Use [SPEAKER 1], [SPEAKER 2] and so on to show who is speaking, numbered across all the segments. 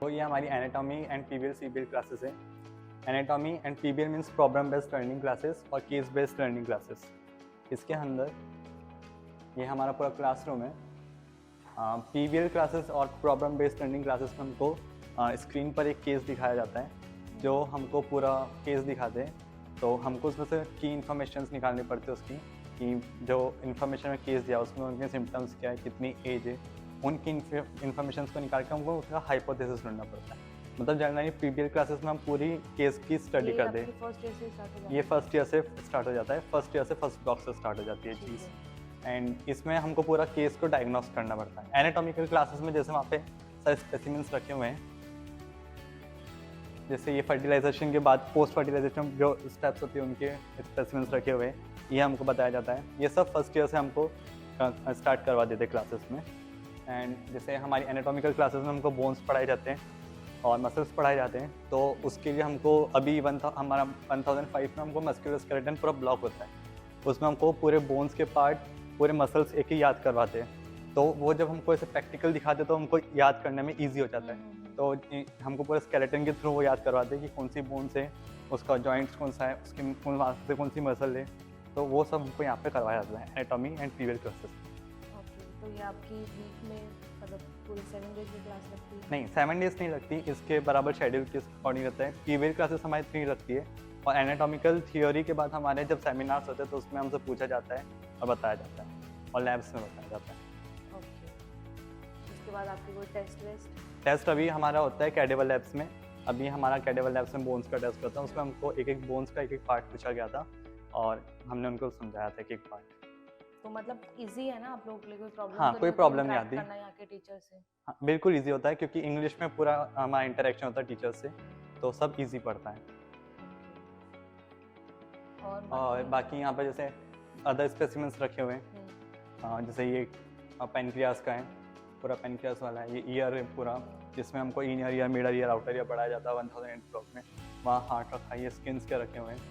[SPEAKER 1] तो ये हमारी anatomy and PBL CBL classes है। Anatomy and PBL means problem based learning classes और केस बेस्ड लर्निंग क्लासेस। इसके अंदर ये हमारा पूरा क्लासरूम है। पीबीएल क्लासेस और प्रॉब्लम बेस्ड लर्निंग क्लासेस में हमको स्क्रीन पर एक केस दिखाया जाता है जो हमको पूरा केस दिखाते हैं। तो हमको उसमें से की इन्फॉर्मेशन निकालनी पड़ती है उसकी, कि जो इन्फॉर्मेशन में केस दिया उसमें उनके सिम्टम्स क्या है, कितनी एज है, उनकी इन्फॉर्मेशन को निकाल के हमको उसका हाइपोथेसिस ढूंढना पड़ता है। मतलब जनरली पीबीएल क्लासेस में हम पूरी केस की स्टडी करते हैं। ये फर्स्ट ईयर से स्टार्ट हो जाता है, फर्स्ट ईयर से फर्स्ट ब्लॉक से स्टार्ट हो जाती है चीज़। एंड इसमें हमको पूरा केस को डायग्नोस करना पड़ता है। एनाटॉमिकल क्लासेस में जैसे वहाँ पे सारे स्पेसिमेंस रखे हुए हैं, जैसे ये फर्टिलाइजेशन के बाद पोस्ट फर्टिलाइजेशन जो स्टेप्स होती है उनके स्पेसिमेंस रखे हुए हैं, ये हमको बताया जाता है। ये सब फर्स्ट ईयर से हमको स्टार्ट करवा देते हैं क्लासेस में। एंड जैसे हमारी एनाटॉमिकल क्लासेस में हमको बोन्स पढ़ाए जाते हैं और मसल्स पढ़ाए जाते हैं। तो उसके लिए हमको अभी हमारा 1005 में हमको मस्कुलर स्केलेटन पूरा ब्लॉक होता है। उसमें हमको पूरे बोन्स के पार्ट, पूरे मसल्स एक ही याद करवाते हैं। तो वो जब हमको ऐसे प्रैक्टिकल दिखाते तो हमको याद करने में ईजी हो जाता है। तो हमको पूरे स्केलेटन के थ्रू वो याद करवाते हैं कि कौन सी बोन्स है, उसका जॉइंट्स कौन सा है, उसकी कौन सी मसल है। तो वो सब हमको यहाँ पे करवाया जाता है एनाटॉमी एंड पीबीएल क्लासेस।
[SPEAKER 2] तो ये आपकी वीक में मतलब पूरे 7 डेज की क्लास लगती है?
[SPEAKER 1] नहीं, 7 डेज नहीं लगती, इसके बराबर शेड्यूल के अकॉर्डिंग रहता है। पीबीएल क्लासेस हमारी 3 लगती है और एनाटॉमिकल थियोरी के बाद हमारे जब सेमिनार्स होते हैं तो उसमें हमसे पूछा जाता है और बताया जाता है और लैब्स में बताया जाता है।
[SPEAKER 2] ओके, उसके बाद आपकी कोई
[SPEAKER 1] टेस्ट अभी हमारा होता है कैडेवर लैब्स में। अभी हमारा कैडेवर लैब्स में बोन्स का टेस्ट होता है। उसमें हमको एक बोन्स का एक पार्ट पूछा गया था और हमने उनको समझाया था एक पार्ट।
[SPEAKER 2] तो मतलब इजी है ना आप लोगों के लिए? कोई प्रॉब्लम?
[SPEAKER 1] हाँ, कोई प्रॉब्लम नहीं आती।
[SPEAKER 2] यहाँ के टीचर से?
[SPEAKER 1] हाँ, बिल्कुल इजी होता है क्योंकि इंग्लिश में पूरा हमारा इंटरेक्शन होता है टीचर से, तो सब इजी पड़ता है। और बाकी यहाँ पर जैसे अदर स्पेसिमेंस रखे हुए हैं, जैसे ये पेनक्रियास का है, पूरा पेनक्रियास वाला है। ये ईयर है पूरा, जिसमें हमको inner ear, middle ear, outer ear पढ़ाया जाता है 1008 ब्लॉक में। वहाँ हार्ट रखा है, ये स्किन्स के रखे हुए हैं,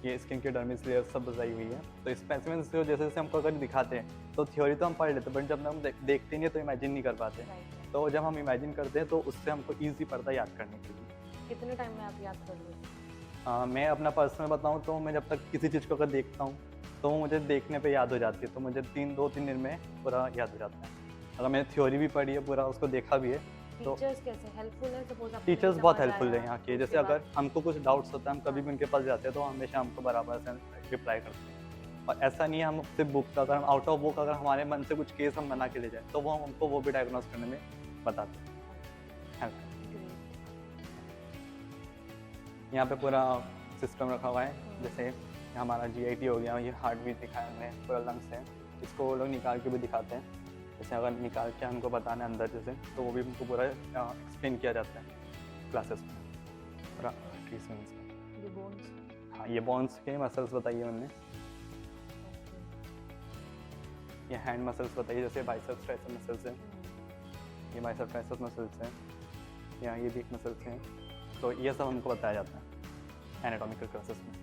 [SPEAKER 1] ये स्किन की डर्मिस लेयर सब बताई हुई है। तो स्पेसिमेंस जो जैसे जैसे हमको अगर दिखाते हैं तो थ्योरी तो हम पढ़ लेते हैं, बट जब हम देखते नहीं तो इमेजिन नहीं कर पाते। तो जब हम इमेजिन करते हैं तो उससे हमको ईजी पड़ता है याद करने के लिए।
[SPEAKER 2] कितने टाइम में आप याद कर लेते हैं?
[SPEAKER 1] मैं अपना पर्सनल बताऊँ तो मैं जब तक किसी चीज़ को अगर देखता हूँ तो मुझे देखने पे याद हो जाती है, तो मुझे 2-3 दिन में पूरा याद हो जाता है। अगर मैंने थ्योरी भी पढ़ी है, पूरा उसको देखा भी है तो।
[SPEAKER 2] टीचर्स कैसे हेल्पफुल है? सपोज
[SPEAKER 1] टीचर्स बहुत हेल्पफुल है यहाँ के। जैसे अगर हमको कुछ डाउट्स होता है, हम कभी भी उनके पास जाते हैं तो हमेशा हमको बराबर से रिप्लाई करते हैं। और ऐसा नहीं है हम सिर्फ बुक का, अगर हम आउट ऑफ बुक अगर हमारे मन से कुछ केस हम बना के ले जाए तो वो हमको वो भी डायग्नोस करने में बताते हैं। यहाँ पे पूरा सिस्टम रखा हुआ है। जैसे हमारा GIT हो गया, ये हार्ट बीट दिखाया हमने, पूरा लंग्स है, इसको वो लोग निकाल के भी दिखाते हैं। जैसे अगर निकाल के हमको बताना है अंदर जैसे, तो वो भी हमको पूरा एक्सप्लेन किया जाता है क्लासेस में पूरा ट्रीटमेंट्स में।
[SPEAKER 2] ये बोन्स?
[SPEAKER 1] हाँ, ये बोन्स के मसल्स बताइए उन्होंने। ये हैंड मसल्स बताइए, जैसे बाइसेप्स ट्राइसेप्स मसल्स हैं, ये बाइसेप्स ट्राइसेप्स मसल्स हैं, यहाँ ये भी मसल्स हैं। तो ये सब हमको बताया जाता है एनाटॉमिकल क्लासेस में।